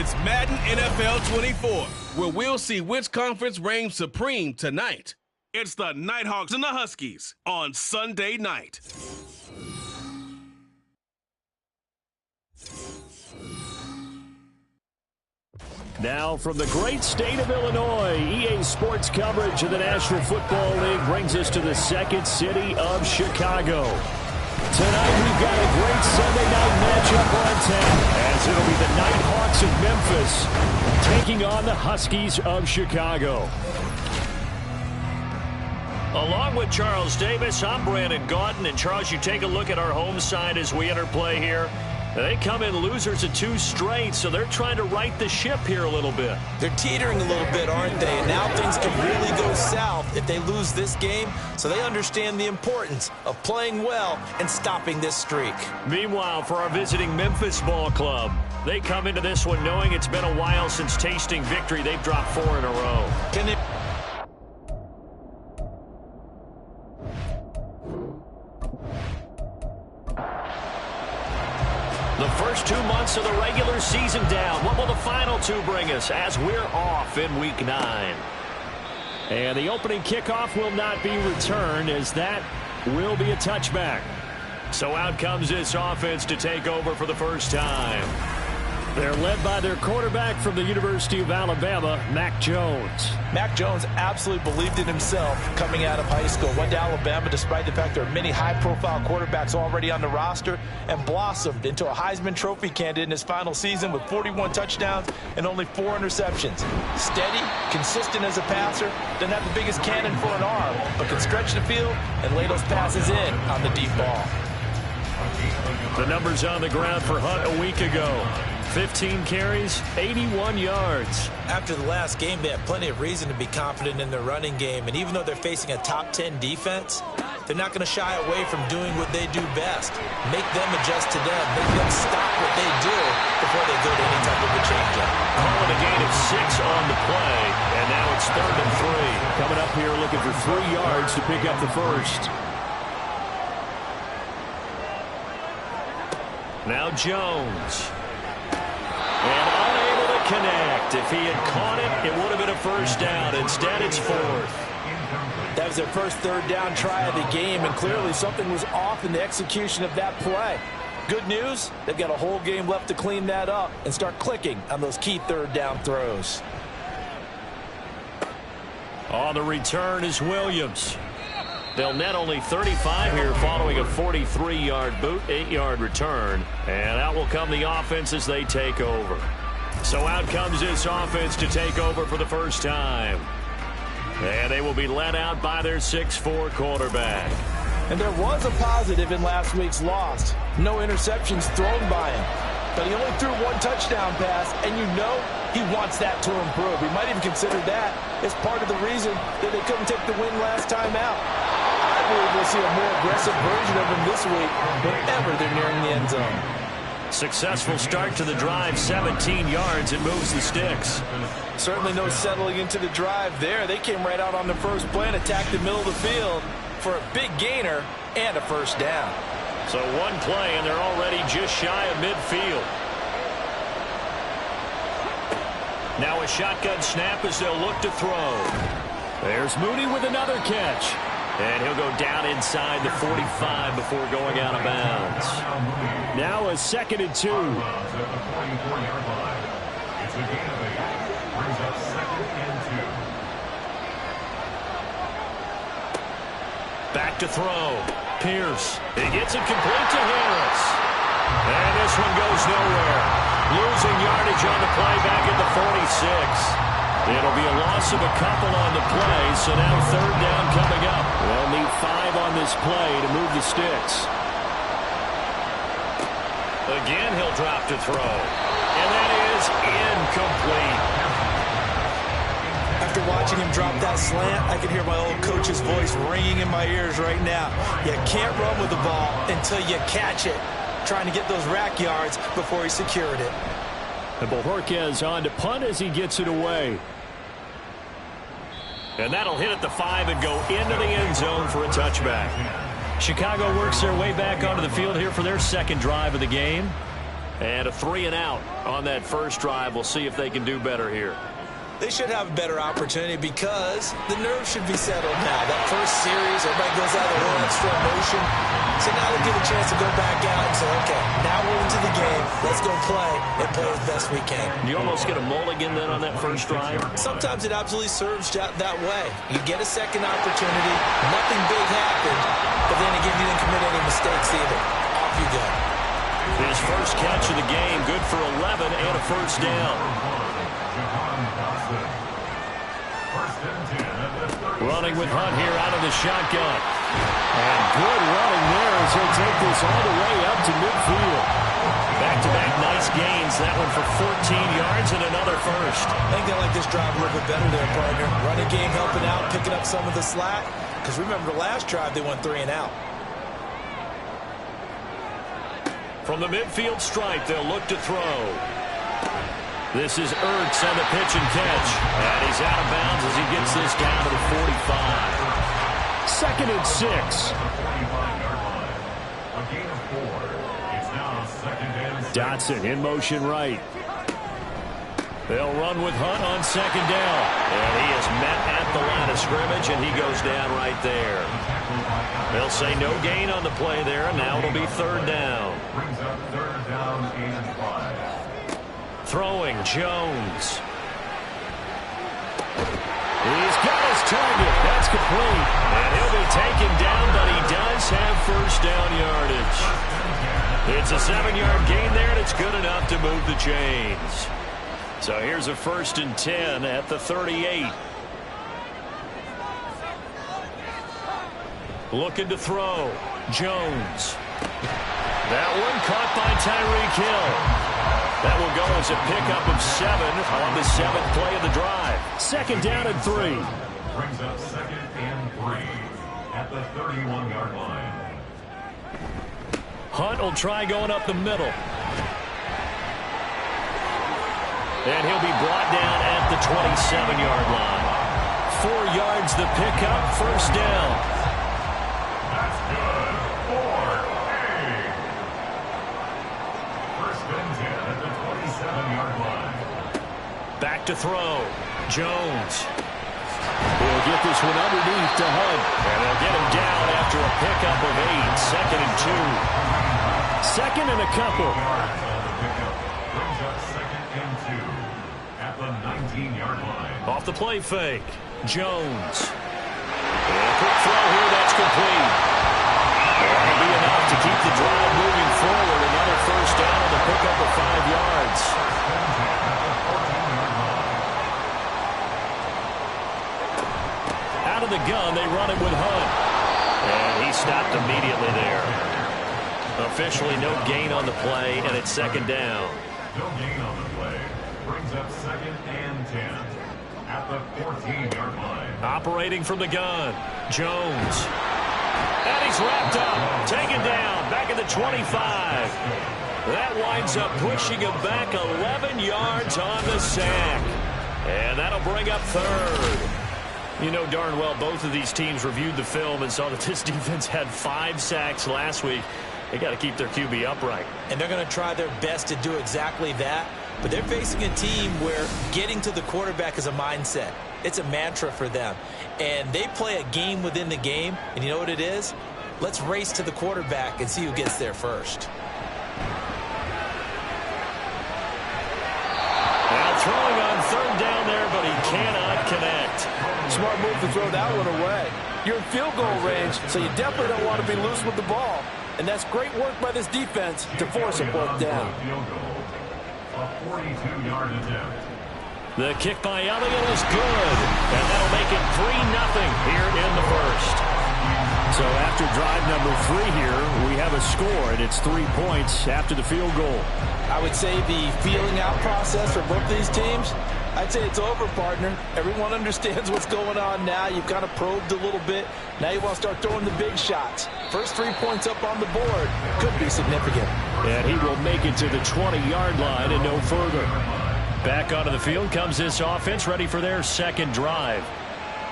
It's Madden NFL 24, where we'll see which conference reigns supreme tonight. It's the Nighthawks and the Huskies on Sunday night. Now from the great state of Illinois, EA Sports coverage of the National Football League brings us to the second city of Chicago. Tonight we've got a great Sunday night matchup on tap, as it'll be the Nighthawks of Memphis taking on the Huskies of Chicago. Along with Charles Davis, I'm Brandon Gaudin. And Charles, you take a look at our home side as we enter play here. They come in losers of 2 straight, so they're trying to right the ship here a little bit. They're teetering a little bit, aren't they? And now things can really go south if they lose this game, so they understand the importance of playing well and stopping this streak. Meanwhile, for our visiting Memphis ball club, they come into this one knowing it's been a while since tasting victory. They've dropped 4 in a row. Can they... The first 2 months of the regular season down. What will the final 2 bring us as we're off in Week 9? And the opening kickoff will not be returned, as that will be a touchback. So out comes this offense to take over for the first time. They're led by their quarterback from the University of Alabama, Mac Jones. Mac Jones absolutely believed in himself coming out of high school. Went to Alabama despite the fact there are many high-profile quarterbacks already on the roster, and blossomed into a Heisman Trophy candidate in his final season with 41 touchdowns and only 4 interceptions. Steady, consistent as a passer, doesn't have the biggest cannon for an arm, but can stretch the field and lay those passes in on the deep ball. The numbers on the ground for Hunt a week ago. 15 carries, 81 yards. After the last game, they have plenty of reason to be confident in their running game. And even though they're facing a top 10 defense, they're not going to shy away from doing what they do best. Make them adjust to them. Make them stop what they do before they go to any type of a change-up. Calling a gain of 6 on the play. And now it's 3rd and 3. Coming up here looking for 3 yards to pick up the first. Now Jones. And unable to connect. If he had caught it, it would have been a first down. Instead, it's 4th. That was their first 3rd down try of the game, and clearly something was off in the execution of that play. Good news, they've got a whole game left to clean that up and start clicking on those key 3rd down throws. On the return is Williams. They'll net only 35 here following a 43-yard boot, 8-yard return. And out will come the offense as they take over. So out comes this offense to take over for the first time. And they will be led out by their 6'4 quarterback. And there was a positive in last week's loss. No interceptions thrown by him. But he only threw 1 touchdown pass, and you know he wants that to improve. He might even consider that as part of the reason that they couldn't take the win last time out. I believe we'll see a more aggressive version of him this week whenever they're nearing the end zone. Successful start to the drive, 17 yards. It moves the sticks. Certainly no settling into the drive there. They came right out on the first play and attacked the middle of the field for a big gainer and a first down. So 1 play, and they're already just shy of midfield. Now a shotgun snap as they'll look to throw. There's Mooney with another catch. And he'll go down inside the 45 before going out of bounds. Now a 2nd and 2. Back to throw. Pierce. He gets it complete to Harris. And this one goes nowhere. Losing yardage on the play back at the 46. It'll be a loss of a couple on the play, so now 3rd down coming up. They'll need 5 on this play to move the sticks. Again, he'll drop to throw. And that is incomplete. After watching him drop that slant, I can hear my old coach's voice ringing in my ears right now. You can't run with the ball until you catch it. Trying to get those rack yards before he secured it. And Bojorquez on to punt as he gets it away. And that'll hit at the 5 and go into the end zone for a touchback. Chicago works their way back onto the field here for their 2nd drive of the game. And a 3-and-out on that first drive. We'll see if they can do better here. They should have a better opportunity because the nerves should be settled now. That first series, everybody goes out of a little extra emotion. So now they get a chance to go back out and say, okay, now we're into the game. Let's go play and play as best we can. You almost get a mulligan then on that first drive? Sometimes it absolutely serves that way. You get a second opportunity. Nothing big happened. But then again, you didn't commit any mistakes either. Off you go. His first catch of the game, good for 11 and a first down. Running with Hunt here out of the shotgun. And good running there as he'll take this all the way up to midfield. Back-to-back nice gains. That one for 14 yards and another first. I think they like this drive a little bit better there, partner. Running game helping out, picking up some of the slack. Because remember, the last drive they went 3-and-out. From the midfield stripe, they'll look to throw. This is Ertz on the pitch and catch. And he's out of bounds as he gets this down to the 45. 2nd and 6. Dotson in motion right. They'll run with Hunt on 2nd down. And he is met at the line of scrimmage, and he goes down right there. They'll say no gain on the play there, and now it'll be 3rd down. Brings up 3rd down and 5. Throwing, Jones. He's got his target. That's complete. And he'll be taken down, but he does have first down yardage. It's a 7-yard gain there, and it's good enough to move the chains. So here's a 1st and 10 at the 38. Looking to throw. Jones. That one caught by Tyreek Hill. That will go as a pickup of 7 on the 7th play of the drive. 2nd down and 3. Brings up 2nd and 3 at the 31-yard line. Hunt will try going up the middle. And he'll be brought down at the 27-yard line. 4 yards the pickup, first down. That's good. 4-8. 1st and 10 at the 27-yard line. Back to throw. Jones. He'll get this one underneath to Hunt. And they'll get him down after a pickup of 8. 2nd and 2. 2nd and a couple. Brings up 2nd and 2 at the 19-yard line. Off the play fake. Jones. And a quick throw here, that's complete. That'll be enough to keep the drive moving forward. Another first down and a pickup of 5 yards. Out of the gun, they run it with Hunt. And he stopped immediately there. Officially no gain on the play, and it's 2nd down. No gain on the play. Brings up 2nd and 10 at the 14-yard line. Operating from the gun, Jones. And he's wrapped up, taken down, back at the 25. That winds up pushing him back 11 yards on the sack. And that'll bring up 3rd. You know darn well both of these teams reviewed the film and saw that this defense had 5 sacks last week. They got to keep their QB upright. And they're going to try their best to do exactly that. But they're facing a team where getting to the quarterback is a mindset. It's a mantra for them. And they play a game within the game. And you know what it is? Let's race to the quarterback and see who gets there first. Now throwing on 3rd down there, but he cannot connect. Smart move to throw that one away. You're in field goal range, so you definitely don't want to be loose with the ball. And that's great work by this defense to force a fourth down. Field goal. A 42-yard attempt. The kick by Elliott is good. And that'll make it 3-0 here in the first. So after drive number 3 here, we have a score, and it's 3 points after the field goal. I would say the feeling out process for both these teams, I'd say it's over, partner. Everyone understands what's going on now. You've kind of probed a little bit. Now you want to start throwing the big shots. First 3 points up on the board could be significant. And he will make it to the 20-yard line and no further. Back onto the field comes this offense, ready for their 2nd drive.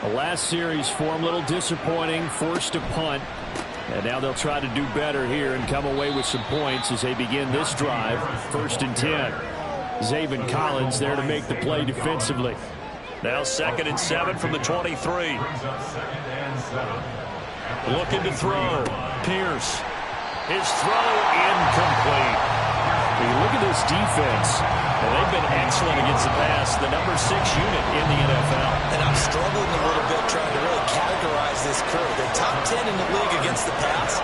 The last series form a little disappointing, forced to punt. And now they'll try to do better here and come away with some points as they begin this drive. 1st and 10. Zaven Collins there to make the play defensively. Now 2nd and 7 from the 23. Looking to throw. Pierce. His throw incomplete. When you look at this defense, and they've been excellent against the pass, the number 6 unit in the NFL. And I'm struggling a little bit trying to really categorize this crew. They're top 10 in the league against the pass,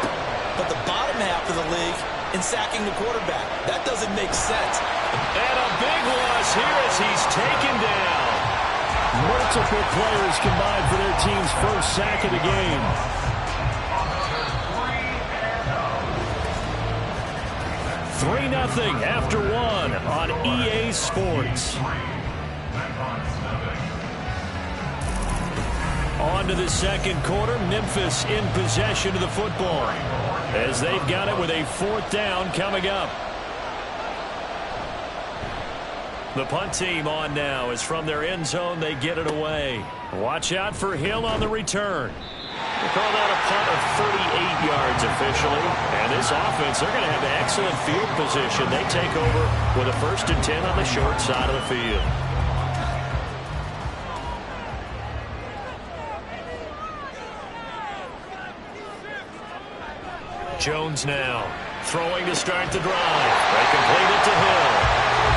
but the bottom half of the league in sacking the quarterback. That doesn't make sense. And a big loss here as he's taken down. Multiple players combined for their team's first sack of the game. Three 3-0 after one on EA Sports. On to the second quarter. Memphis in possession of the football as they've got it with a 4th down coming up. The punt team on now is from their end zone. They get it away. Watch out for Hill on the return. They call that a punt of 38 yards officially. And this offense, they're going to have excellent field position. They take over with a 1st and 10 on the short side of the field. Jones now throwing to start the drive. They complete it to Hill.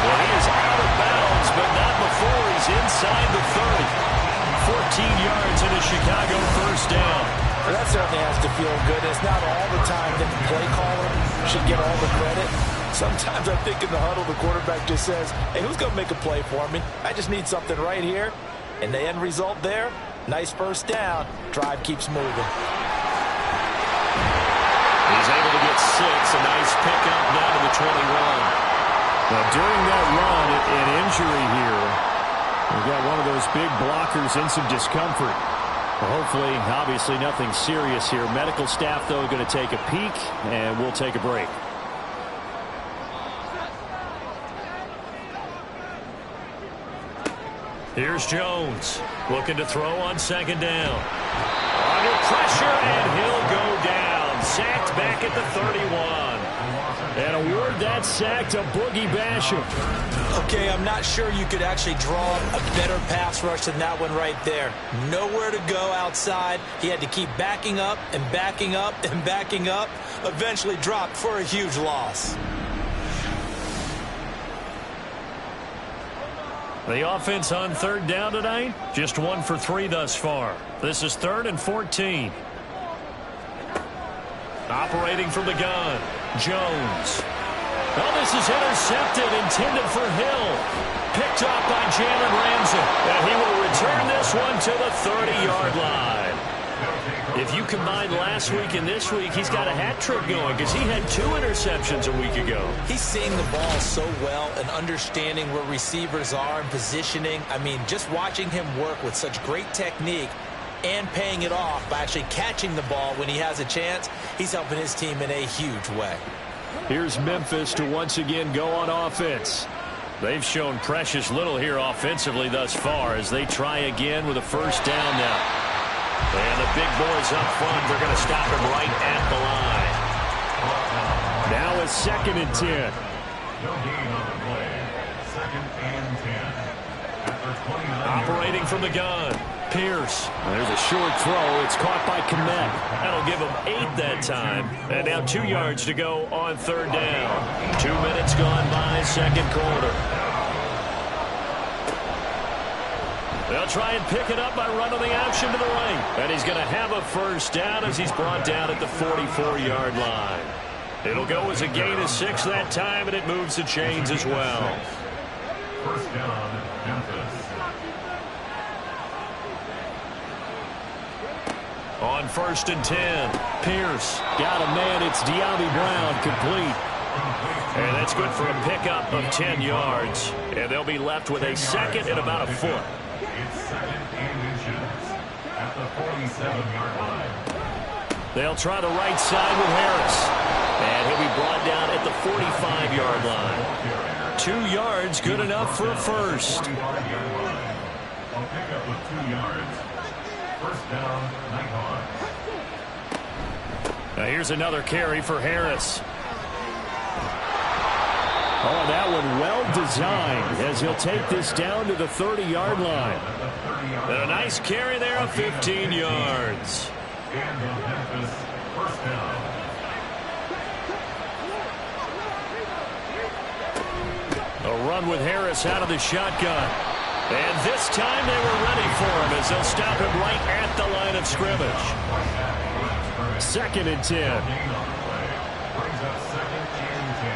Well, he is out of bounds, but not before he's inside the 30. 14 yards in a Chicago 1st down. Well, that certainly has to feel good. It's not all the time that the play caller should get all the credit. Sometimes I think in the huddle, the quarterback just says, hey, who's going to make a play for me? I just need something right here. And the end result there, nice 1st down. Drive keeps moving. He's able to get 6. A nice pickup down to the 21. Now, during that run, an injury here. We've got one of those big blockers in some discomfort. Well, hopefully, obviously, nothing serious here. Medical staff, though, going to take a peek, and we'll take a break. Here's Jones looking to throw on 2nd down. Under pressure, and he'll go down. Sacked back at the 31. And award that sack to Boogie Basham. Okay, I'm not sure you could actually draw a better pass rush than that one right there. Nowhere to go outside. He had to keep backing up and backing up and backing up. Eventually dropped for a huge loss. The offense on 3rd down tonight, just 1 for 3 thus far. This is 3rd and 14. Operating from the gun, Jones. Oh, this is intercepted, intended for Hill. Picked off by Jalen Ramsey. And he will return this one to the 30-yard line. If you combine last week and this week, he's got a hat trick going because he had 2 interceptions a week ago. He's seeing the ball so well and understanding where receivers are and positioning. I mean, just watching him work with such great technique and paying it off by actually catching the ball when he has a chance, he's helping his team in a huge way. Here's Memphis to once again go on offense. They've shown precious little here offensively thus far as they try again with a 1st down now. And the big boys up front, they're going to stop him right at the line. Now a 2nd and 10. No gain on the play. 2nd and 10. After 29 Operating from the gun, Pierce. There's a short throw. It's caught by Kmet. That'll give him 8 that time. And now 2 yards to go on 3rd down. 2 minutes gone by, 2nd quarter. They'll try and pick it up by running the option to the right. And he's going to have a 1st down as he's brought down at the 44-yard line. It'll go as a gain of 6 that time, and it moves the chains as well. 1st down, Memphis. On 1st and 10, Pierce. Got a man. It's De'Ami Brown, complete. And that's good for a pickup of 10 yards. And they'll be left with a 2nd and about a foot. It's 2nd and inches at the 47-yard line. They'll try the right side with Harris. And he'll be brought down at the 45-yard line. 2 yards, good enough for a 1st. 45-yard line. A pickup of 2 yards. 1st down, Nighthawks. Now here's another carry for Harris. Oh, that one well designed as he'll take this down to the 30-yard line. And a nice carry there of 15 yards. First down. A run with Harris out of the shotgun. And this time they were ready for him as they'll stop him right at the line of scrimmage. 2nd and 10. Brings up 2nd and 10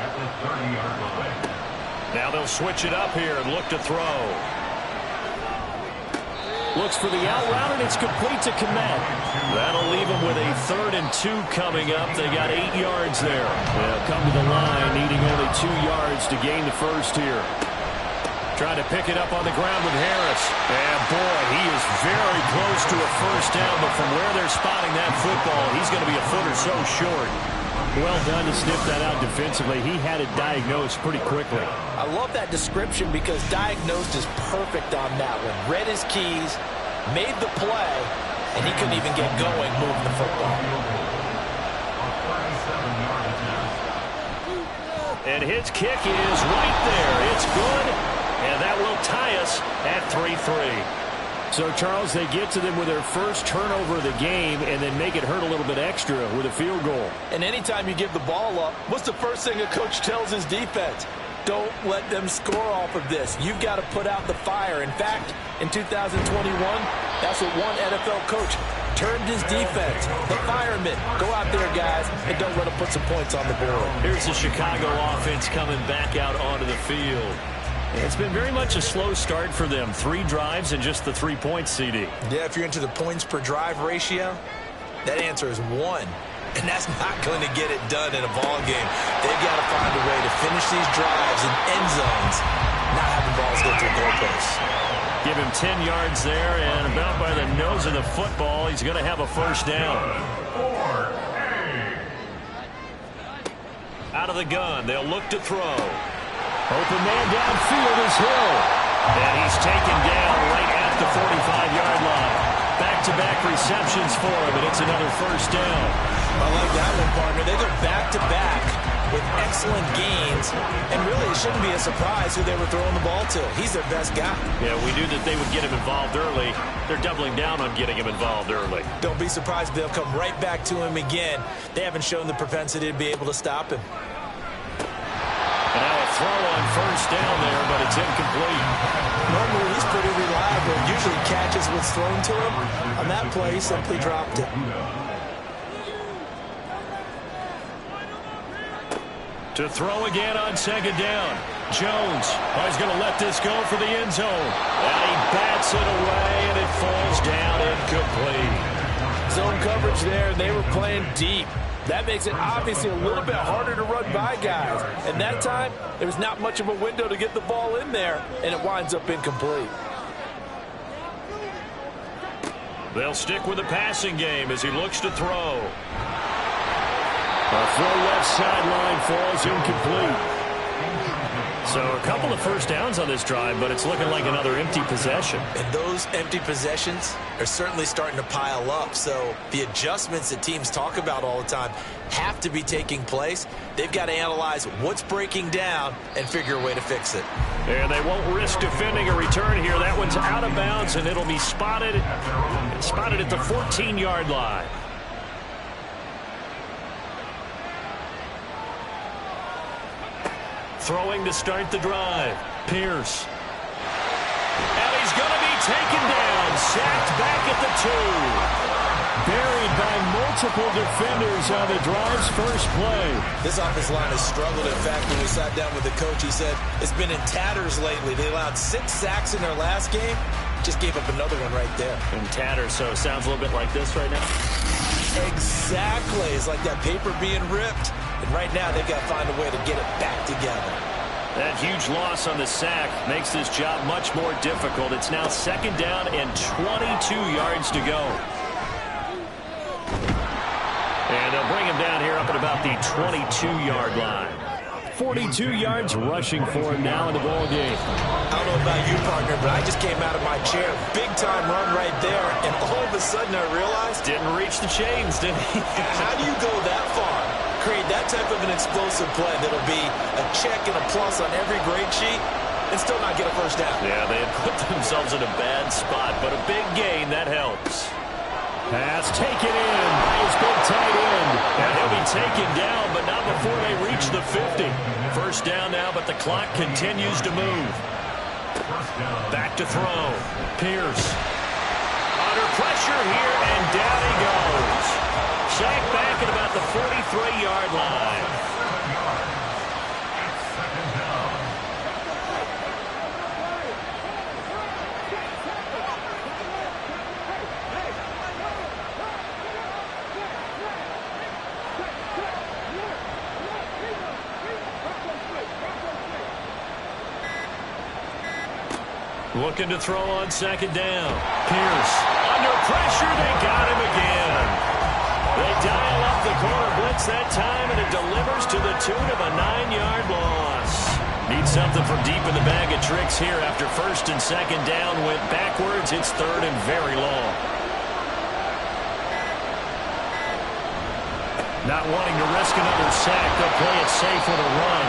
at the 30-yard line. Now they'll switch it up here and look to throw. Looks for the out route, and it's complete to Komet. That'll leave him with a 3rd and 2 coming up. They got 8 yards there. They'll come to the line, needing only 2 yards to gain the first here. Trying to pick it up on the ground with Harris. And, boy, he is very close to a first down, but from where they're spotting that football, he's going to be a foot or so short. Well done to sniff that out defensively. He had it diagnosed pretty quickly. I love that description because diagnosed is perfect on that one. Read his keys, made the play, and he couldn't even get going moving the football. And his kick is right there. It's good, and that will tie us at 3-3. So, Charles, they get to them with their first turnover of the game and then make it hurt a little bit extra with a field goal. And anytime you give the ball up, what's the first thing a coach tells his defense? Don't let them score off of this. You've got to put out the fire. In fact, in 2021, that's what one NFL coach turned his defense. The firemen. Go out there, guys, and don't let them put some points on the board. Here's the Chicago offense coming back out onto the field. It's been very much a slow start for them. 3 drives and just the 3 points, CD. Yeah, if you're into the points per drive ratio, that answer is 1. And that's not going to get it done in a ball game. They've got to find a way to finish these drives in end zones, not having balls go through goalposts. Give him 10 yards there, and about by the nose of the football, he's going to have a first down. Out of the gun, they'll look to throw. Open man downfield is Hill. And he's taken down right at the 45-yard line. Back-to-back receptions for him, and it's another first down. I like that one, partner. They go back-to-back with excellent gains, and really it shouldn't be a surprise who they were throwing the ball to. He's their best guy. Yeah, we knew that they would get him involved early. They're doubling down on getting him involved early. Don't be surprised if they'll come right back to him again. They haven't shown the propensity to be able to stop him. And now a throw on first down there, but it's incomplete. Normally he's pretty reliable. Usually catches what's thrown to him. On that play, he simply dropped it. To throw again on second down. Jones. Oh, he's going to let this go for the end zone. And he bats it away, and it falls down incomplete. Zone coverage there, and they were playing deep. That makes it obviously a little bit harder to run by guys. And that time, there was not much of a window to get the ball in there, and it winds up incomplete. They'll stick with the passing game as he looks to throw. A throw left sideline falls incomplete. So a couple of first downs on this drive, but it's looking like another empty possession. And those empty possessions are certainly starting to pile up. So the adjustments that teams talk about all the time have to be taking place. They've got to analyze what's breaking down and figure a way to fix it. And they won't risk defending a return here. That one's out of bounds, and it'll be spotted at the 14-yard line. Throwing to start the drive. Pierce. And he's going to be taken down. Sacked back at the 2. Buried by multiple defenders on the drive's first play. This offensive line has struggled. In fact, when we sat down with the coach, he said it's been in tatters lately. They allowed 6 sacks in their last game. Just gave up another one right there. In tatters, so it sounds a little bit like this right now. Exactly. It's like that paper being ripped. And right now, they've got to find a way to get it back together. That huge loss on the sack makes this job much more difficult. It's now second down and 22 yards to go. And they'll bring him down here up at about the 22-yard line. 42 yards rushing for him now in the ball game. I don't know about you, partner, but I just came out of my chair. Big-time run right there, and all of a sudden I realized... Didn't reach the chains, did he? How do you go that far? Create that type of an explosive play that'll be a check and a plus on every grade sheet and still not get a first down. Yeah, they had put themselves in a bad spot, but a big gain, that helps. Pass taken in by his big tight end. And he'll be taken down, but not before they reach the 50. First down now, but the clock continues to move. Back to throw. Pierce. Under pressure here, and down he goes. Sacked back at about the 43-yard line. Looking to throw on second down. Pierce. Under pressure, they got him again. They dial up the corner blitz that time, and it delivers to the tune of a 9-yard loss. Need something from deep in the bag of tricks here after first and second down went backwards. It's third and very long. Not wanting to risk another sack, they'll play it safe with a run.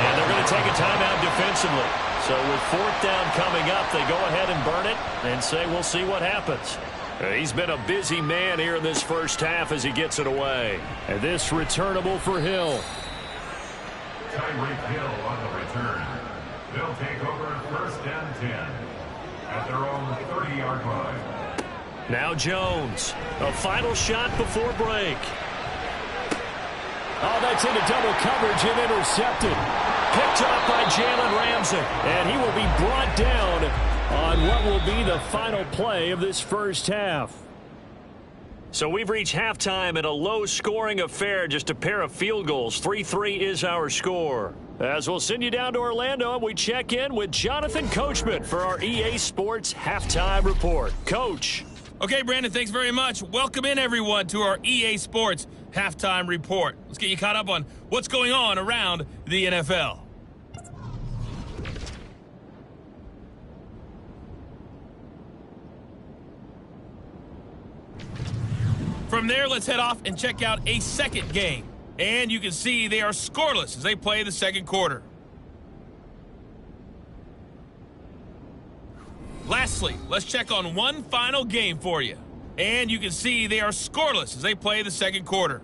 And they're going to take a timeout defensively. So with fourth down coming up, they go ahead and burn it and say we'll see what happens. He's been a busy man here in this first half as he gets it away. And this returnable for Hill. Tyreek Hill on the return. They'll take over first and 10 at their own 30-yard line. Now Jones. A final shot before break. Oh, that's into double coverage and intercepted. Picked up by Jalen Ramsey. And he will be brought down on what will be the final play of this first half. So we've reached halftime in a low-scoring affair, just a pair of field goals. 3-3 is our score. As we'll send you down to Orlando, we check in with Jonathan Coachman for our EA Sports Halftime Report. Coach. Okay, Brandon, thanks very much. Welcome in, everyone, to our EA Sports Halftime Report. Let's get you caught up on what's going on around the NFL. From there, let's head off and check out a second game. And you can see they are scoreless as they play the second quarter. Lastly, let's check on one final game for you. And you can see they are scoreless as they play the second quarter.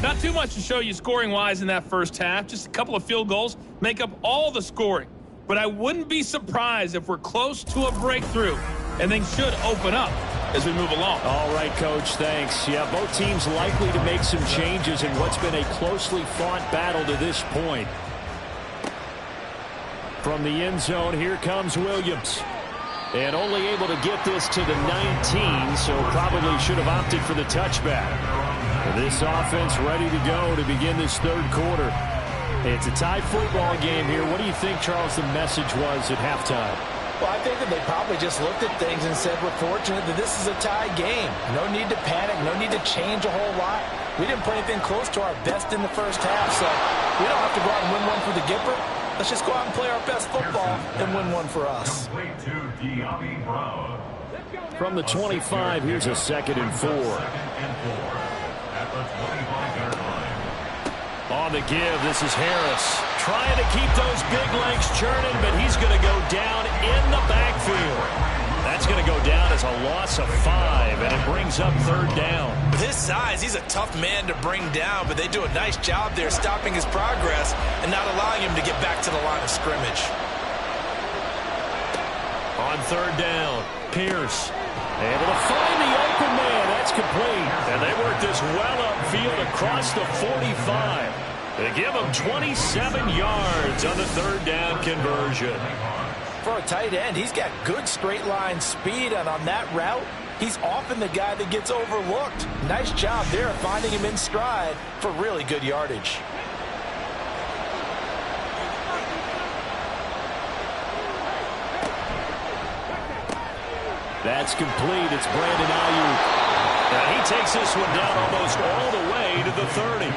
Not too much to show you scoring-wise in that first half. Just a couple of field goals make up all the scoring. But I wouldn't be surprised if we're close to a breakthrough, and things should open up as we move along. All right, Coach, thanks. Yeah, both teams likely to make some changes in what's been a closely fought battle to this point. From the end zone, here comes Williams. And only able to get this to the 19, so probably should have opted for the touchback. This offense ready to go to begin this third quarter. It's a tie football game here. What do you think, Charles, the message was at halftime? Well, I think that they probably just looked at things and said, we're fortunate that this is a tie game. No need to panic, no need to change a whole lot. We didn't play anything close to our best in the first half, so we don't have to go out and win one for the Gipper. Let's just go out and play our best football and win one for us. From the 25, here's a 2nd and 4. At the 25-yard line. On the give, this is Harris. Trying to keep those big legs churning, but he's going to go down in the backfield. That's going to go down as a loss of 5, and it brings up third down. With his size, he's a tough man to bring down, but they do a nice job there stopping his progress and not allowing him to get back to the line of scrimmage. On third down, Pierce able to find the open man. That's complete. And they work this well upfield across the 45. They give him 27 yards on the third down conversion. For a tight end, he's got good straight line speed, and on that route, he's often the guy that gets overlooked. Nice job there of finding him in stride for really good yardage. That's complete. It's Brandon Ayuk. He takes this one down almost all the way to the 30.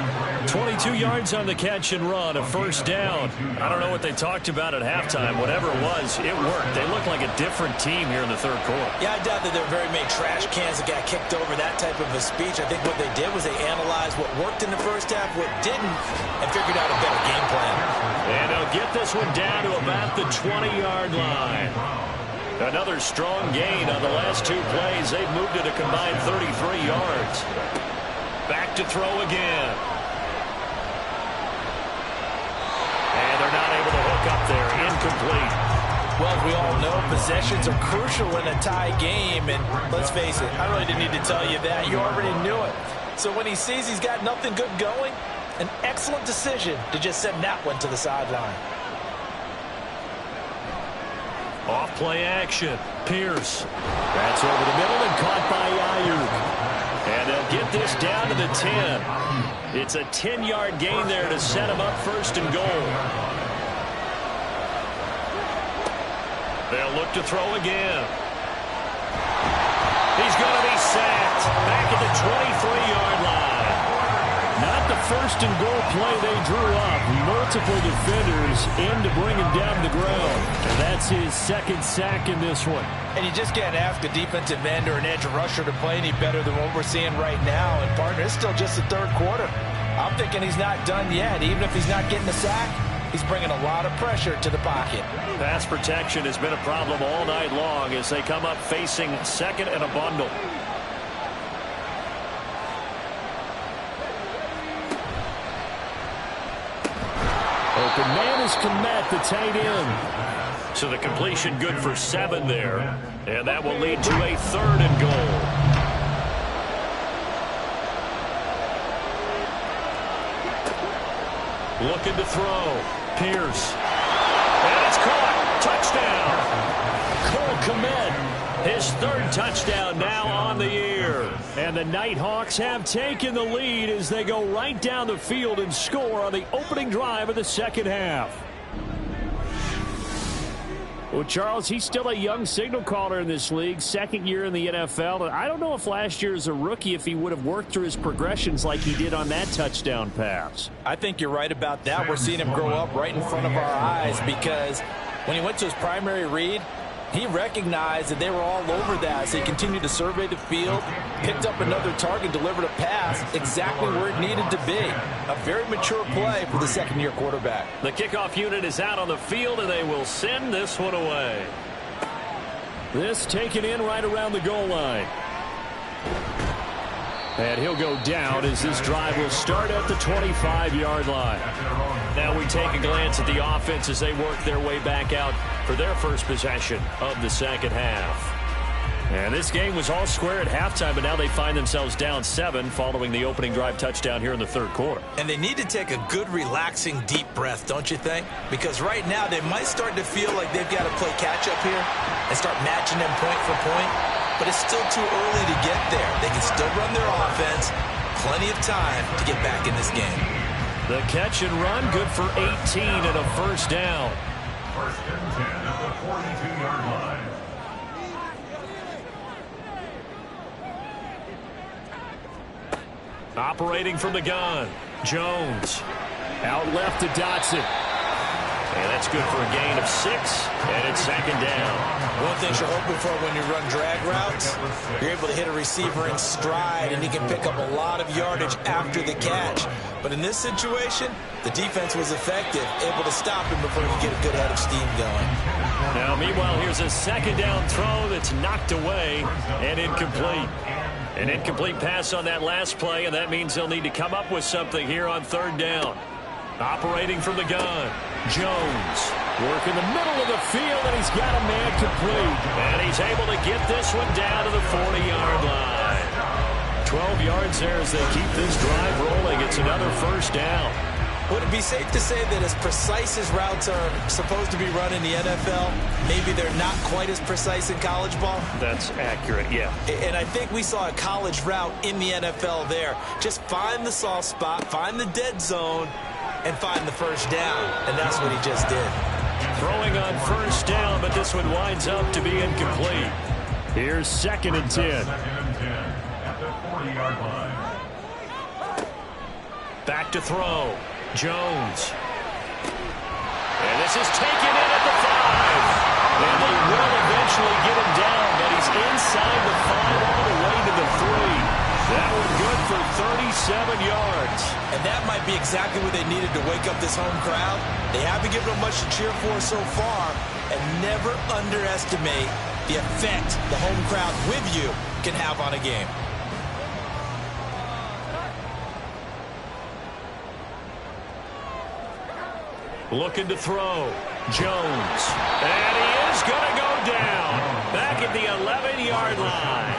22 yards on the catch and run, a first down. I don't know what they talked about at halftime. Whatever it was, it worked. They look like a different team here in the third quarter. Yeah, I doubt that there were very many trash cans that got kicked over, that type of a speech. I think what they did was they analyzed what worked in the first half, what didn't, and figured out a better game plan. And they'll get this one down to about the 20-yard line. Another strong gain on the last two plays. They've moved it a combined 33 yards. Back to throw again. And they're not able to hook up there. Incomplete. Well, we all know possessions are crucial in a tie game. And let's face it, I really didn't need to tell you that. You already knew it. So when he sees he's got nothing good going, an excellent decision to just send that one to the sideline. Off play action. Pierce. That's over the middle and caught by Ayuk. And they'll get this down to the 10. It's a 10-yard gain there to set him up first and goal. They'll look to throw again. He's going to be sacked back at the 23-yard line. Not the first and goal play they drew up. Multiple defenders in to bring him down to the ground. And that's his second sack in this one. And you just can't ask a defensive end or an edge rusher to play any better than what we're seeing right now. And, partner, it's still just the third quarter. I'm thinking he's not done yet. Even if he's not getting a sack, he's bringing a lot of pressure to the pocket. Pass protection has been a problem all night long as they come up facing second and a bundle. Open man is Komet, the tight end. So the completion good for 7 there. And that will lead to a third and goal. Looking to throw. Pierce. And it's caught. Touchdown. Cole Komet, his third touchdown now on the year. And the Nighthawks have taken the lead as they go right down the field and score on the opening drive of the second half. Well, Charles, he's still a young signal caller in this league, second year in the NFL. And I don't know if last year as a rookie, if he would have worked through his progressions like he did on that touchdown pass. I think you're right about that. We're seeing him grow up right in front of our eyes because when he went to his primary read, he recognized that they were all over that, so he continued to survey the field, picked up another target, delivered a pass exactly where it needed to be. A very mature play for the second-year quarterback. The kickoff unit is out on the field, and they will send this one away. This taken in right around the goal line. And he'll go down as this drive will start at the 25-yard line. Now we take a glance at the offense as they work their way back out for their first possession of the second half. And this game was all square at halftime, but now they find themselves down 7 following the opening drive touchdown here in the third quarter. And they need to take a good, relaxing, deep breath, don't you think? Because right now they might start to feel like they've got to play catch-up here and start matching them point for point. But it's still too early to get there. They can still run their offense. Plenty of time to get back in this game. The catch and run, good for 18 and a first down. First and 10 at the 42-yard line. Operating from the gun, Jones. Out left to Dotson. And that's good for a gain of 6, and it's second down. One thing you're hoping for when you run drag routes, you're able to hit a receiver in stride, and he can pick up a lot of yardage after the catch. But in this situation, the defense was effective, able to stop him before he could get a good head of steam going. Now, meanwhile, here's a second down throw that's knocked away and incomplete. An incomplete pass on that last play, and that means they'll need to come up with something here on third down. Operating from the gun, Jones. Work in the middle of the field, and he's got a man complete. And he's able to get this one down to the 40-yard line. 12 yards there as they keep this drive rolling. It's another first down. Would it be safe to say that as precise as routes are supposed to be run in the NFL, maybe they're not quite as precise in college ball? That's accurate, yeah. And I think we saw a college route in the NFL there. Just find the soft spot, find the dead zone, and find the first down. And that's what he just did. Throwing on first down, but this one winds up to be incomplete. Here's second and 10. Second and 10 at the 40-yard line. Back to throw. Jones. And this is taken in at the 5. And they will eventually get him down, but he's inside the 5 all the way to the 3. That one good for 37 yards. And that might be exactly what they needed to wake up this home crowd. They haven't given them much to cheer for so far, and never underestimate the effect the home crowd with you can have on a game. Looking to throw. Jones. And he is going to go down. Back at the 11-yard line.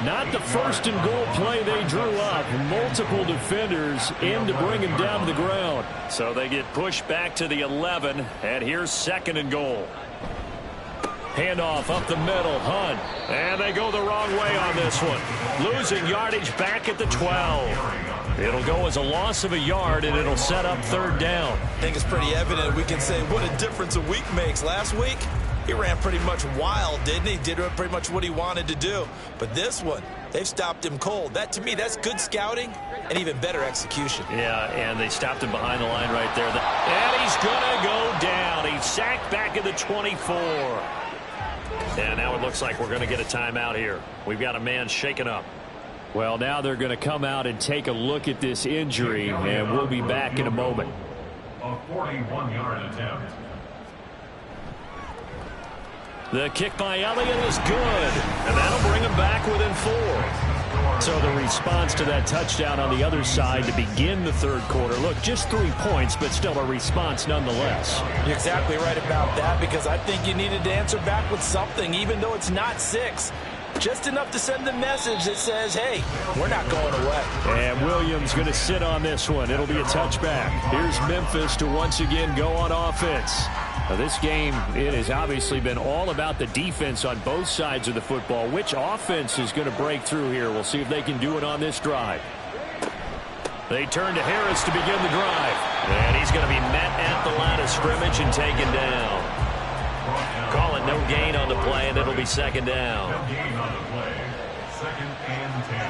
Not the first and goal play they drew up. Multiple defenders in to bring him down to the ground. So they get pushed back to the 11. And here's 2nd and goal. Handoff up the middle. Hunt. And they go the wrong way on this one. Losing yardage back at the 12. It'll go as a loss of a yard, and it'll set up 3rd down. I think it's pretty evident. We can say what a difference a week makes. Last week, he ran pretty much wild, didn't he? Did pretty much what he wanted to do. But this one, they've stopped him cold. That, to me, that's good scouting and even better execution. Yeah, and they stopped him behind the line right there. And he's going to go down. He's sacked back at the 24. And now it looks like we're going to get a timeout here. We've got a man shaken up. Well, now they're going to come out and take a look at this injury, and we'll be back in a moment. A 41-yard attempt. The kick by Elliott is good, and that'll bring him back within 4. So the response to that touchdown on the other side to begin the 3rd quarter. Look, just 3 points, but still a response nonetheless. You're exactly right about that, because I think you needed to answer back with something, even though it's not 6. Just enough to send the message that says, hey, we're not going away. And Williams going to sit on this one. It'll be a touchback. Here's Memphis to once again go on offense. Now, this game, it has obviously been all about the defense on both sides of the football. Which offense is going to break through here? We'll see if they can do it on this drive. They turn to Harris to begin the drive. And he's going to be met at the line of scrimmage and taken down. Call it no gain on the play, and it'll be 2nd down. No gain on the play. 2nd and 10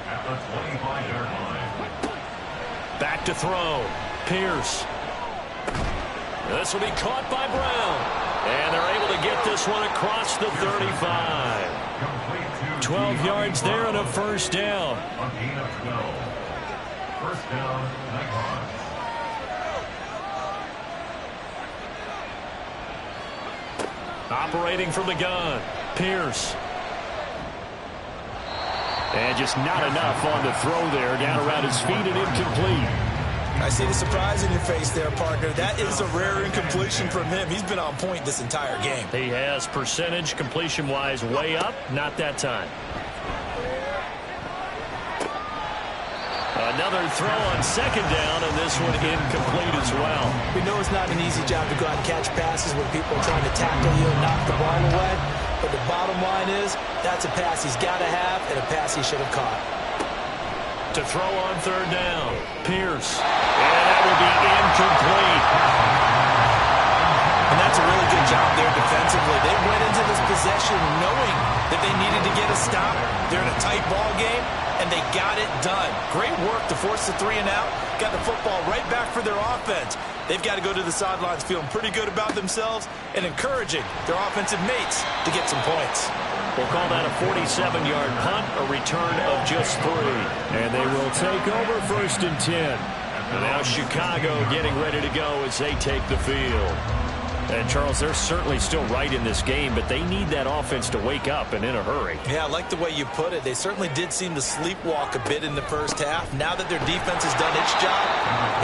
at the 25-yard line. Back to throw. Pierce. This will be caught by Brown. And they're able to get this one across the 35. 12 yards there and a 1st down. A gain of 12. 1st down, Nighthawks. Operating from the gun. Pierce. And just not enough on the throw there. Down around his feet and incomplete. I see the surprise in your face there, partner. That is a rare incompletion from him. He's been on point this entire game. He has percentage completion-wise way up. Not that time. Another throw on 2nd down, and this one incomplete as well. We know it's not an easy job to go out and catch passes when people are trying to tackle you and knock the ball away. But the bottom line is, that's a pass he's got to have and a pass he should have caught. To throw on 3rd down. Pierce. And that will be incomplete. And that's a really good job there defensively. They went into this possession knowing that they needed to get a stop. They're in a tight ball game, and they got it done. Great work to force the 3 and out. Got the football right back for their offense. They've got to go to the sidelines feeling pretty good about themselves and encouraging their offensive mates to get some points. We'll call that a 47-yard punt, a return of just 3. And they will take over 1st and 10. And now Chicago getting ready to go as they take the field. And, Charles, they're certainly still right in this game, but they need that offense to wake up and in a hurry. Yeah, I like the way you put it. They certainly did seem to sleepwalk a bit in the 1st half. Now that their defense has done its job,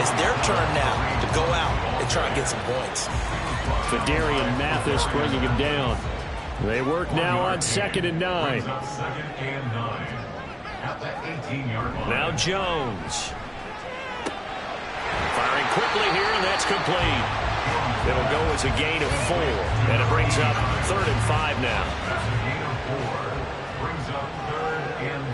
it's their turn now to go out and try and get some points. Fedarian Mathis bringing him down. They work now on 2nd and 9. 2nd and 9 at the 18-yard line. Now Jones. Firing quickly here, and that's complete. It'll go as a gain of 4, and it brings up 3rd and 5 now. That's a gain of 4. Brings up 3rd and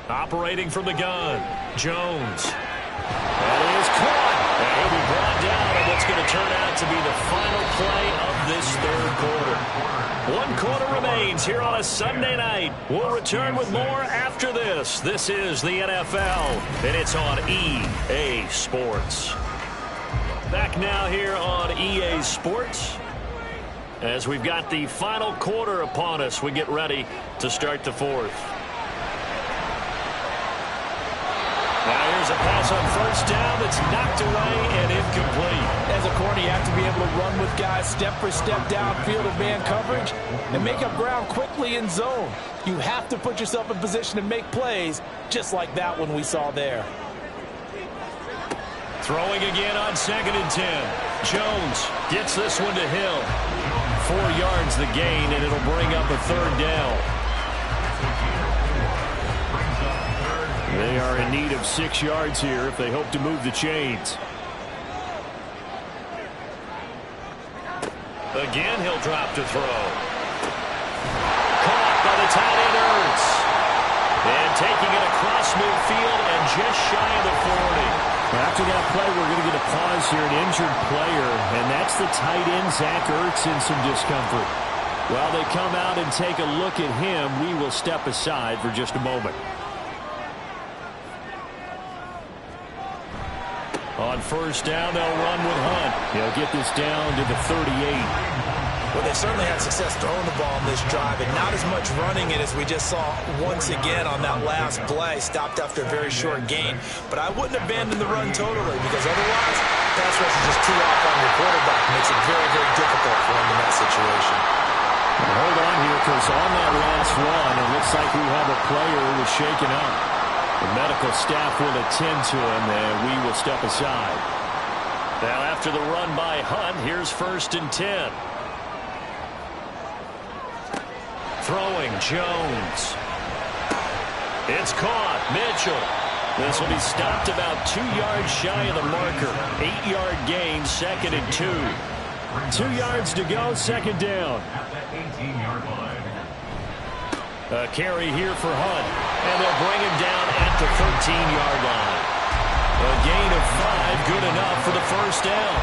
5. Operating from the gun, Jones. That is caught. And he'll be brought down on what's going to turn out to be the final play of this 3rd quarter. One quarter remains here on a Sunday night. We'll return with more after this. This is the NFL, and it's on EA Sports. Back now here on EA Sports. As we've got the final quarter upon us, we get ready to start the fourth. Now here's a pass on first down that's knocked away and incomplete. As a corner, you have to be able to run with guys step for step downfield in man coverage and make up ground quickly in zone. You have to put yourself in position to make plays, just like that one we saw there. Throwing again on 2nd and 10. Jones gets this one to Hill. 4 yards the gain, and it'll bring up a third down. They are in need of 6 yards here if they hope to move the chains. Again, he'll drop to throw. Caught by the tight end, Ertz. And taking it across midfield and just shy of the 40. After that play, we're going to get a pause here, an injured player, and that's the tight end, Zach Ertz, in some discomfort. While they come out and take a look at him, we will step aside for just a moment. On first down, they'll run with Hunt. He'll get this down to the 38. Well, they certainly had success throwing the ball on this drive, and not as much running it as we just saw once again on that last play. Stopped after a very short gain. But I wouldn't abandon the run totally, because otherwise, pass rush is just too off on your quarterback. It makes it very, very difficult for him in that situation. Well, hold on here, because on that last run, it looks like we have a player who was shaken up. The medical staff will attend to him, and we will step aside. Now, after the run by Hunt, here's 1st and 10. Throwing, Jones. It's caught. Mitchell. This will be stopped about 2 yards shy of the marker. 8-yard gain, 2nd and 2. 2 yards to go, 2nd down. At the 18-yard line. A carry here for Hunt. And they'll bring him down at the 13-yard line. A gain of 5, good enough for the first down.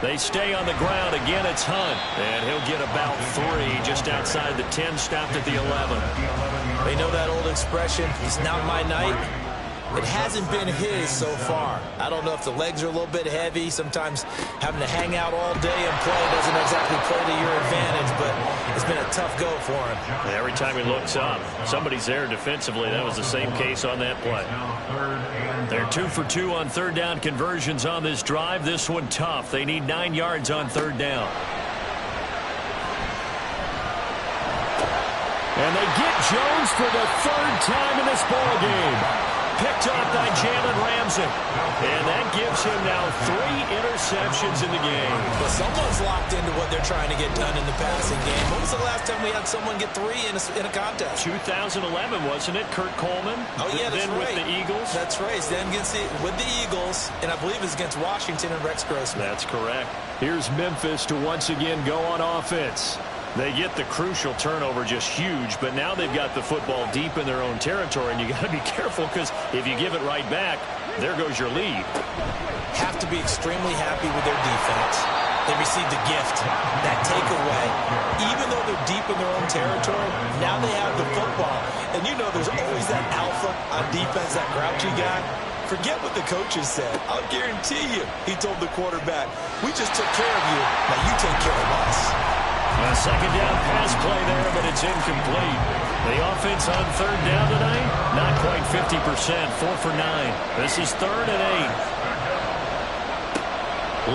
They stay on the ground. Again, it's Hunt. And he'll get about 3 just outside the 10, stopped at the 11. They know that old expression, it's not my night. It hasn't been his so far. I don't know if the legs are a little bit heavy. Sometimes having to hang out all day and play doesn't exactly play to your advantage, but it's been a tough go for him. And every time he looks up, somebody's there defensively. That was the same case on that play. They're 2 for 2 on third down conversions on this drive. This one tough. They need 9 yards on third down. And they get Jones for the 3rd time in this ball game. Picked up by Jalen Ramsey. And that gives him now 3 interceptions in the game. But someone's locked into what they're trying to get done in the passing game. When was the last time we had someone get 3 in a contest? 2011, wasn't it? Kurt Coleman. Oh, yeah, that's then right. With the Eagles. That's right. Then with the Eagles, and I believe it's against Washington and Rex Grossman. That's correct. Here's Memphis to once again go on offense. They get the crucial turnover, just huge, but now they've got the football deep in their own territory, and you got to be careful because if you give it right back, there goes your lead. Have to be extremely happy with their defense. They received a gift, that takeaway. Even though they're deep in their own territory, now they have the football. And you know there's always that alpha on defense, that grouchy guy. Forget what the coaches said. I'll guarantee you, he told the quarterback, we just took care of you, now you take care of us. A second down pass play there, but it's incomplete. The offense on third down tonight, not quite 50%, 4 for 9. This is 3rd and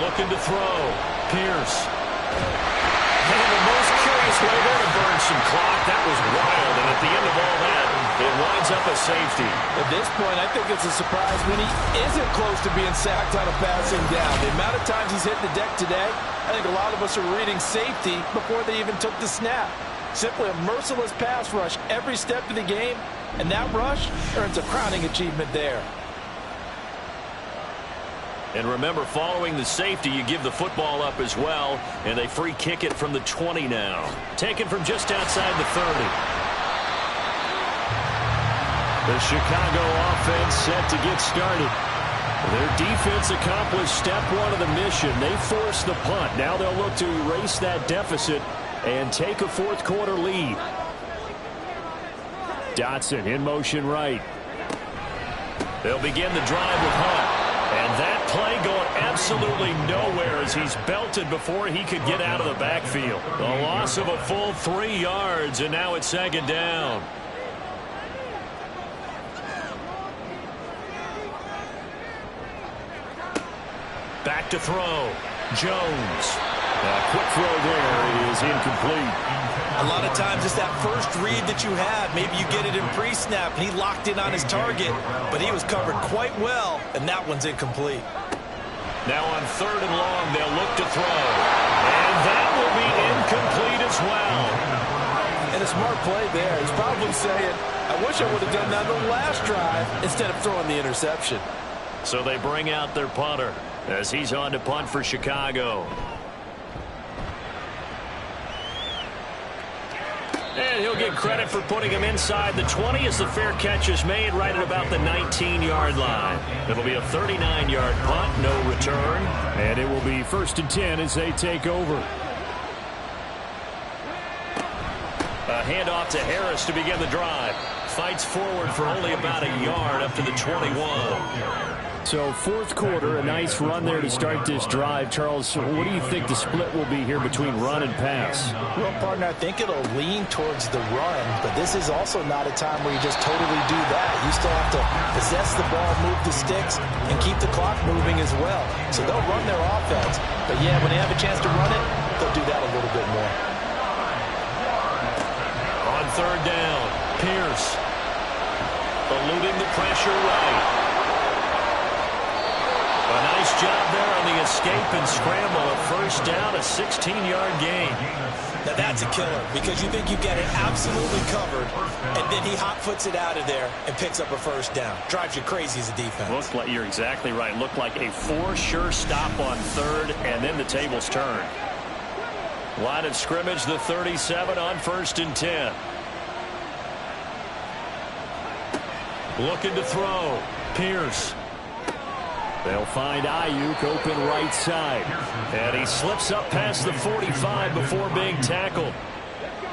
8. Looking to throw. Pierce. And the most curious way there to burn some clock. That was wild, and at the end of all that, it winds up a safety. At this point, I think it's a surprise when he isn't close to being sacked on a passing down. The amount of times he's hit the deck today, I think a lot of us are reading safety before they even took the snap. Simply a merciless pass rush every step of the game, and that rush earns a crowning achievement there. And remember, following the safety, you give the football up as well, and they free kick it from the 20 now. Taken from just outside the 30. The Chicago offense set to get started. Their defense accomplished step one of the mission. They forced the punt. Now they'll look to erase that deficit and take a fourth quarter lead. Dotson in motion right. They'll begin the drive with Hunt. And that play going absolutely nowhere as he's belted before he could get out of the backfield. A loss of a full 3 yards, and now it's second down. Back to throw. Jones. Quick throw there. It is incomplete. A lot of times it's that first read that you have. Maybe you get it in pre-snap, and he locked in on his target, but he was covered quite well, and that one's incomplete. Now on 3rd and long, they'll look to throw. And that will be incomplete as well. And a smart play there. He's probably saying, I wish I would have done that on the last drive instead of throwing the interception. So they bring out their punter as he's on to punt for Chicago. And he'll get credit for putting him inside the 20 as the fair catch is made right at about the 19-yard line. It'll be a 39-yard punt, no return. And it will be 1st and 10 as they take over. A handoff to Harris to begin the drive. Fights forward for only about a yard up to the 21. So 4th quarter, a nice run there to start this drive. Charles, what do you think the split will be here between run and pass? Well, partner, I think it'll lean towards the run, but this is also not a time where you just totally do that. You still have to possess the ball, move the sticks, and keep the clock moving as well. So they'll run their offense, but yeah, when they have a chance to run it, they'll do that a little bit more. On 3rd down, Pierce eluding the pressure right. A nice job there on the escape and scramble. A 1st down, a 16-yard gain. Now that's a killer because you think you get it absolutely covered, and then he hot-foots it out of there and picks up a 1st down. Drives you crazy as a defense. Looks like you're exactly right. Looked like a for-sure stop on 3rd, and then the tables turn. Line of scrimmage, the 37 on 1st and 10. Looking to throw. Pierce. They'll find Ayuk open right side. And he slips up past the 45 before being tackled.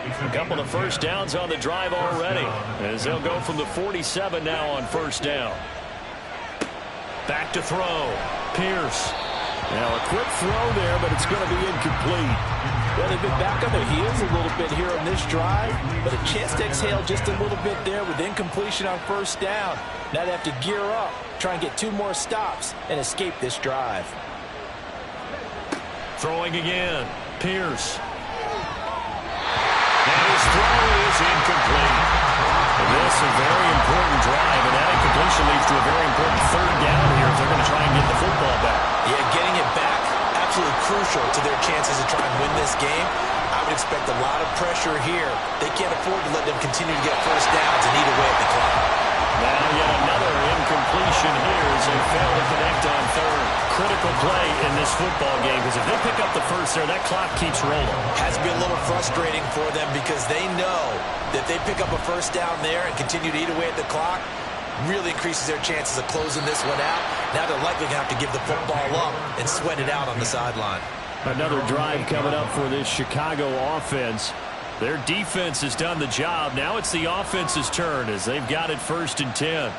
A couple of 1st downs on the drive already, as they'll go from the 47 now on 1st down. Back to throw. Pierce. Now a quick throw there, but it's going to be incomplete. Well, they've been back on their heels a little bit here on this drive, but a chance to exhale just a little bit there with incompletion on 1st down. Now they have to gear up, try and get 2 more stops, and escape this drive. Throwing again. Pierce. And his throw is incomplete. This is a very important drive, and that incompletion leads to a very important 3rd down here if they're going to try and get the football back. Yeah, getting it back, absolutely crucial to their chances to try and win this game. I would expect a lot of pressure here. They can't afford to let them continue to get 1st downs and eat away at the clock. Now yet another incompletion here as they fail to connect on 3rd. Critical play in this football game because if they pick up the 1st there, that clock keeps rolling. Has to be a little frustrating for them because they know that they pick up a 1st down there and continue to eat away at the clock, really increases their chances of closing this one out. Now they're likely going to have to give the football up and sweat it out on the sideline. Another drive coming up for this Chicago offense. Their defense has done the job. Now it's the offense's turn as they've got it 1st and 10.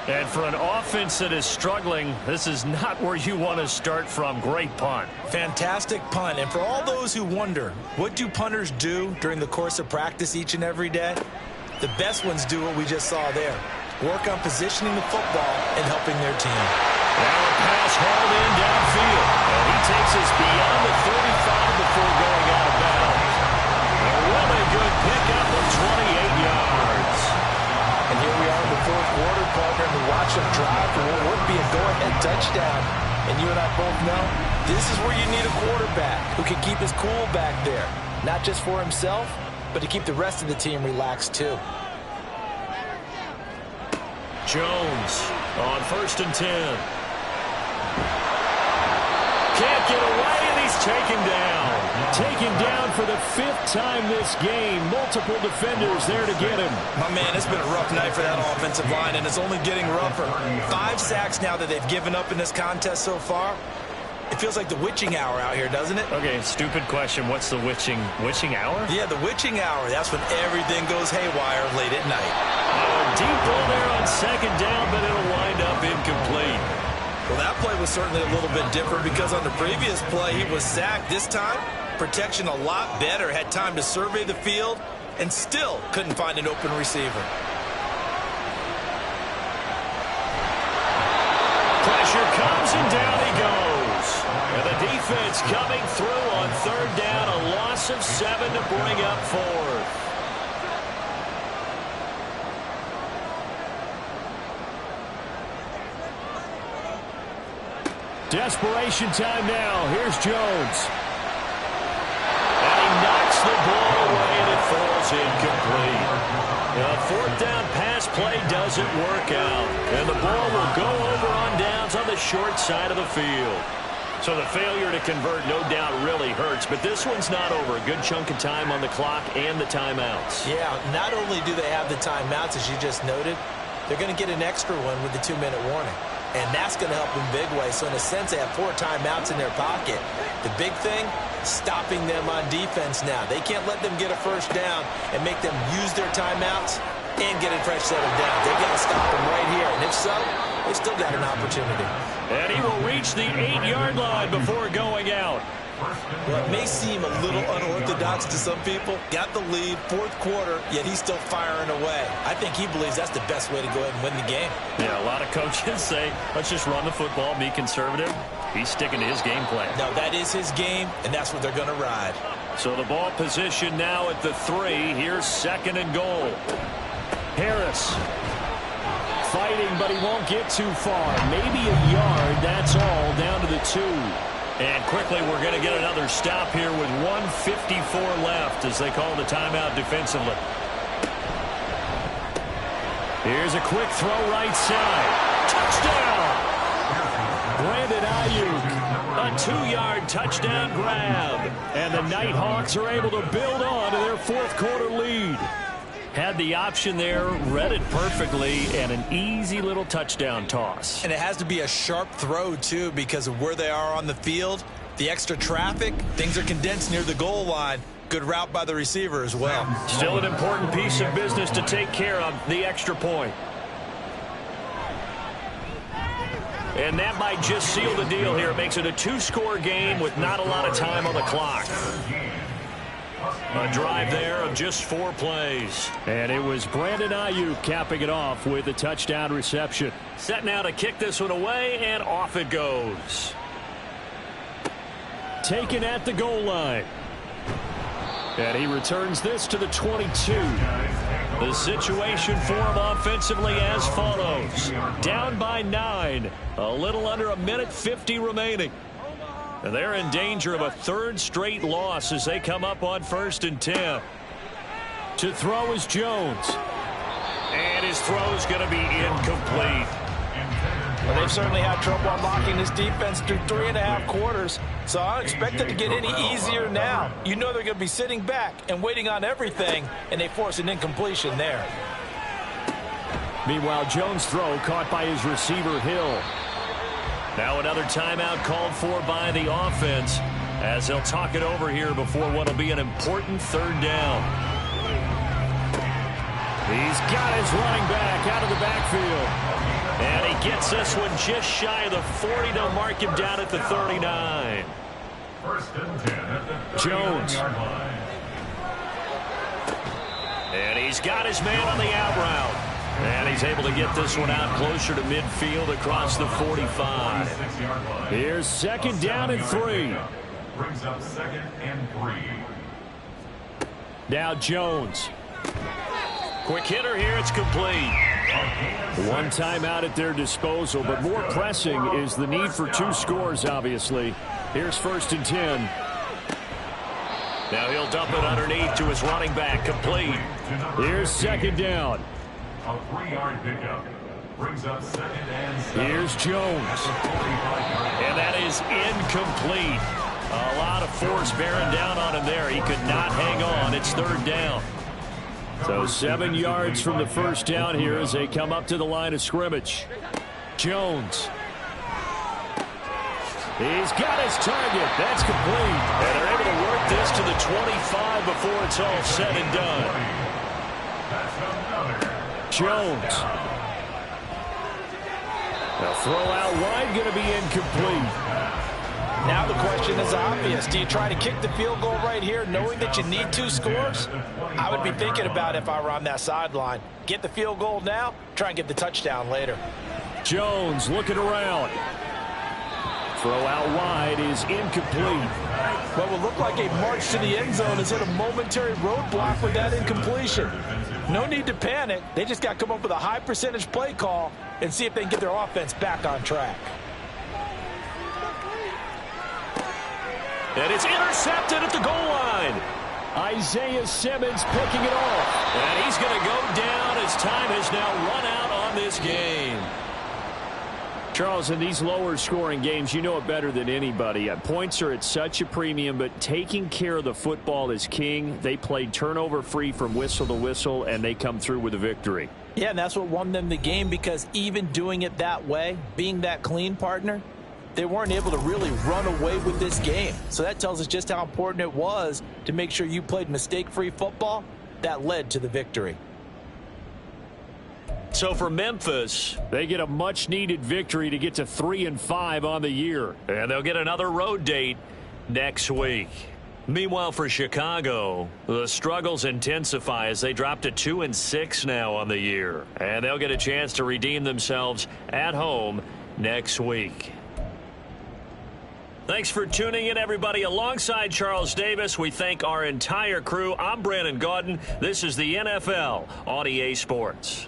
And for an offense that is struggling, this is not where you want to start from. Great punt. Fantastic punt. And for all those who wonder, what do punters do during the course of practice each and every day? The best ones do what we just saw there. Work on positioning the football and helping their team. Now a pass hauled in downfield. And he takes us beyond the 35 before going out of bounds. A really good pickup of 28 yards. And here we are in the 4th quarter, partner, and to watch them drive for what would be a go-ahead touchdown. And you and I both know this is where you need a quarterback who can keep his cool back there. Not just for himself, but to keep the rest of the team relaxed too. Jones on 1st and 10. Can't get away, and he's taken down. Taken down for the 5th time this game. Multiple defenders there to get him. My man, it's been a rough night for that offensive line, and it's only getting rougher. 5 sacks now that they've given up in this contest so far. It feels like the witching hour out here, doesn't it? Okay, stupid question. What's the witching hour? Yeah, the witching hour. That's when everything goes haywire late at night. Deep ball there on 2nd down, but it'll wind up incomplete. Well, that play was certainly a little bit different because on the previous play, he was sacked. This time, protection a lot better. Had time to survey the field and still couldn't find an open receiver. Pressure comes and down he goes. And the defense coming through on 3rd down. A loss of 7 to bring up 4th. Desperation time now. Here's Jones. And he knocks the ball away and it falls incomplete. The 4th down pass play doesn't work out. And the ball will go over on downs on the short side of the field. So the failure to convert no doubt really hurts, but this one's not over. A good chunk of time on the clock and the timeouts. Yeah, not only do they have the timeouts, as you just noted, they're going to get an extra one with the 2-minute warning. And that's going to help in big way. So in a sense, they have 4 timeouts in their pocket. The big thing, stopping them on defense now. They can't let them get a first down and make them use their timeouts and get a fresh set of downs. They got to stop them right here. And if so, they still got an opportunity. And he will reach the 8-yard line before going out. Well, it may seem a little unorthodox to some people. Got the lead, 4th quarter, yet he's still firing away. I think he believes that's the best way to go ahead and win the game. Yeah, a lot of coaches say, let's just run the football, be conservative. He's sticking to his game plan. No, that is his game, and that's what they're going to ride. So the ball position now at the 3. Here's 2nd and goal. Harris fighting, but he won't get too far. Maybe a yard, that's all, down to the 2. And quickly, we're going to get another stop here with 1:54 left as they call the timeout defensively. Here's a quick throw right side. Touchdown! Brandon Ayuk, a 2-yard touchdown grab. And the Nighthawks are able to build on to their 4th quarter lead. Had the option there, read it perfectly, and an easy little touchdown toss. And it has to be a sharp throw, too, because of where they are on the field. The extra traffic, things are condensed near the goal line. Good route by the receiver as well. Still an important piece of business to take care of, the extra point. And that might just seal the deal here. It makes it a 2-score game with not a lot of time on the clock. A drive there of just 4 plays. And it was Brandon Ayuk capping it off with a touchdown reception. Set now to kick this one away, and off it goes. Taken at the goal line. And he returns this to the 22. The situation for him offensively as follows. Down by 9. A little under 1:50 remaining. And they're in danger of a 3rd straight loss as they come up on 1st and 10. To throw is Jones. And his throw is going to be incomplete. Well, they've certainly had trouble unlocking this defense through 3.5 quarters. So I don't expect it to get any easier now. You know they're going to be sitting back and waiting on everything, and they force an incompletion there. Meanwhile, Jones' throw caught by his receiver, Hill. Now another timeout called for by the offense as they'll talk it over here before what will be an important 3rd down. He's got his running back out of the backfield. And he gets this one just shy of the 40 to mark him down at the 39. 1st and 10 at the Jones. And he's got his man on the out route. And he's able to get this one out closer to midfield across the 45. Here's 2nd down and 3. Brings up 2nd and 3. Now Jones. Quick hitter here, it's complete. 1 timeout at their disposal, but more pressing is the need for 2 scores, obviously. Here's 1st and 10. Now he'll dump it underneath to his running back, complete. Here's 2nd down. A 3-yard pickup. Brings up 2nd and 7. Here's Jones. And that is incomplete. A lot of force bearing down on him there. He could not hang on. It's third down. So 7 yards from the first down here as they come up to the line of scrimmage. Jones. He's got his target. That's complete. And they're able to work this to the 25 before it's all said and done. Jones. The throw out wide going to be incomplete. Now the question is obvious. Do you try to kick the field goal right here knowing that you need 2 scores? I would be thinking about if I were on that sideline. Get the field goal now, try and get the touchdown later. Jones looking around. Throw out wide is incomplete. What will look like a march to the end zone is hit a momentary roadblock with that incompletion. No need to panic. They just got to come up with a high percentage play call and see if they can get their offense back on track. And it's intercepted at the goal line. Isaiah Simmons picking it off. And he's going to go down as time has now run out on this game. Charles, in these lower scoring games, you know it better than anybody. Points are at such a premium, but taking care of the football is king. They played turnover free from whistle to whistle, and they come through with a victory. Yeah, and that's what won them the game, because even doing it that way, being that clean, partner, they weren't able to really run away with this game. So that tells us just how important it was to make sure you played mistake-free football. That led to the victory. So for Memphis, they get a much-needed victory to get to 3-5 on the year. And they'll get another road date next week. Meanwhile, for Chicago, the struggles intensify as they drop to 2-6 now on the year. And they'll get a chance to redeem themselves at home next week. Thanks for tuning in, everybody. Alongside Charles Davis, we thank our entire crew. I'm Brandon Gaudin. This is the NFL on EA Sports.